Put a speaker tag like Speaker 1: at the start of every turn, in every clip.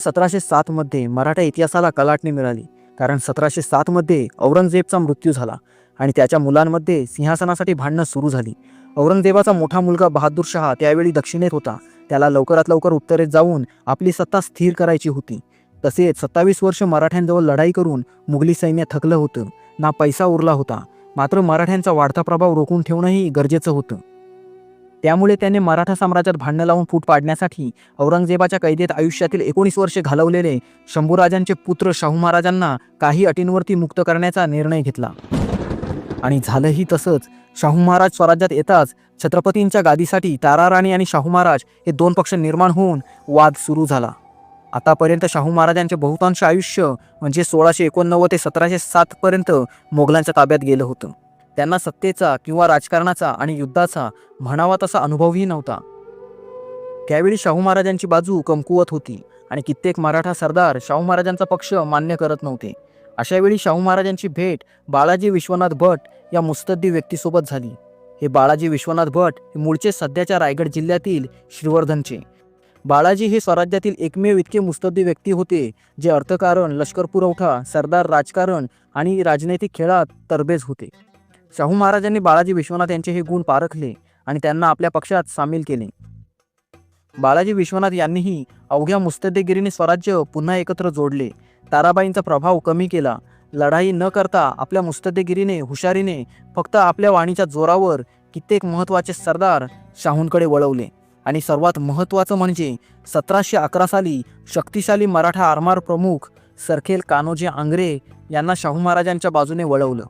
Speaker 1: 1707 मध्ये मराठा इतिहासाला कलाटणी मिळाली, कारण 1707 मध्ये औरंगजेबचा मृत्यू झाला आणि त्याच्या मुलांमध्ये सिंहासनासाठी भांडणं सुरू झाली. औरंगजेबाचा मोठा मुलगा बहादूर शहा त्यावेळी दक्षिणेत होता. त्याला लवकरात लवकर उत्तरेत जाऊन आपली सत्ता स्थिर करायची होती. तसेच 27 वर्ष मराठ्यांजवळ लढाई करून मुघली सैन्य थकलं होतं, ना पैसा उरला होता. मात्र मराठ्यांचा वाढता प्रभाव रोखून ठेवणंही गरजेचं होतं. त्यामुळे त्याने मराठा साम्राज्यात भांडणं लावून फूट पाडण्यासाठी औरंगजेबाच्या कैदेत आयुष्यातील 19 वर्षे घालवलेले शंभूराजांचे पुत्र शाहू महाराजांना काही अटींवरती मुक्त करण्याचा निर्णय घेतला. आणि झालंही तसंच. शाहू महाराज स्वराज्यात येताच छत्रपतींच्या गादीसाठी ताराराणी आणि शाहू महाराज हे दोन पक्ष निर्माण होऊन वाद सुरू झाला. आतापर्यंत शाहू महाराजांचे बहुतांश आयुष्य म्हणजे 1689 ते 1707 पर्यंत मोगलांच्या ताब्यात गेलं होतं. त्यांना सत्तेचा किंवा राजकारणाचा आणि युद्धाचा म्हणावा तसा अनुभवही नव्हता. त्यावेळी शाहू महाराजांची बाजू कमकुवत होती आणि कित्येक मराठा सरदार शाहू महाराजांचा पक्ष मान्य करत नव्हते. अशावेळी शाहू महाराजांची भेट बाळाजी विश्वनाथ भट या मुत्सद्दी व्यक्तीसोबत झाली. हे बाळाजी विश्वनाथ भट हे मूळचे सध्याच्या रायगड जिल्ह्यातील श्रीवर्धनचे. बाळाजी हे स्वराज्यातील एकमेव इतके मुत्सद्दी व्यक्ती होते जे अर्थकारण, लष्कर पुरवठा, सरदार राजकारण आणि राजनैतिक खेळात तरबेज होते. शाहू महाराजांनी बाळाजी विश्वनाथ यांचे हे गुण पारखले आणि त्यांना आपल्या पक्षात सामील केले. बाळाजी विश्वनाथ यांनीही अवघ्या मुत्सद्देगिरीने स्वराज्य पुन्हा एकत्र जोडले. ताराबाईंचा प्रभाव कमी केला. लढाई न करता आपल्या मुत्सद्देगिरीने, हुशारीने, फक्त आपल्या वाणीच्या जोरावर कित्येक महत्त्वाचे सरदार शाहूंकडे वळवले. आणि सर्वात महत्त्वाचं म्हणजे 1711 साली शक्तिशाली मराठा आरमार प्रमुख सरखेल कान्होजी आंग्रे यांना शाहू महाराजांच्या बाजूने वळवलं.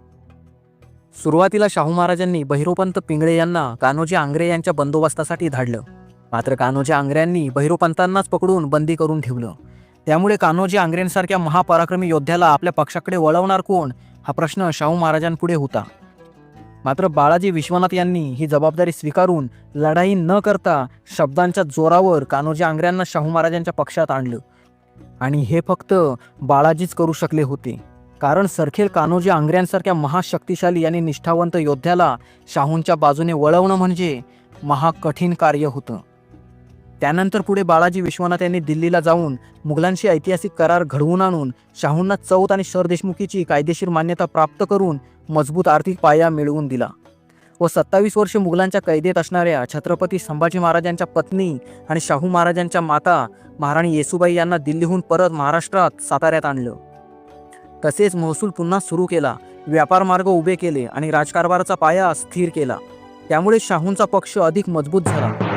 Speaker 1: सुरुवातीला शाहू महाराजांनी बहिरोपंत पिंगळे यांना कान्होजी आंग्रे यांच्या बंदोबस्तासाठी धाडलं. मात्र कान्होजी आंग्र्यांनी बहिरोपंतांनाच पकडून बंदी करून ठेवलं. त्यामुळे कान्होजी आंग्रेंसारख्या महापराक्रमी योद्ध्याला आपल्या पक्षाकडे वळवणार कोण हा प्रश्न शाहू महाराजांपुढे होता. मात्र बाळाजी विश्वनाथ यांनी ही जबाबदारी स्वीकारून लढाई न करता शब्दांच्या जोरावर कान्होजी आंग्र्यांना शाहू महाराजांच्या पक्षात आणलं. आणि हे फक्त बाळाजीच करू शकले होते, कारण सरखेल कान्होजी आंग्र्यांसारख्या महाशक्तिशाली आणि निष्ठावंत योद्ध्याला शाहूंच्या बाजूने वळवणं म्हणजे महाकठीण कार्य होतं. त्यानंतर पुढे बाळाजी विश्वनाथ यांनी दिल्लीला जाऊन मुघलांशी ऐतिहासिक करार घडवून आणून शाहूंना चौथ आणि सरदेशमुखीची कायदेशीर मान्यता प्राप्त करून मजबूत आर्थिक पाया मिळवून दिला. व 27 वर्षे मुघलांच्या कैदेत असणाऱ्या छत्रपती संभाजी महाराजांच्या पत्नी आणि शाहू महाराजांच्या माता महाराणी येसूबाई यांना दिल्लीहून परत महाराष्ट्रात साताऱ्यात आणलं. तसेच महसूल पुन्हा सुरू केला, व्यापार मार्ग उभे केले आणि राजकारभाराचा पाया स्थिर केला. त्यामुळे शाहूंचा पक्ष अधिक मजबूत झाला.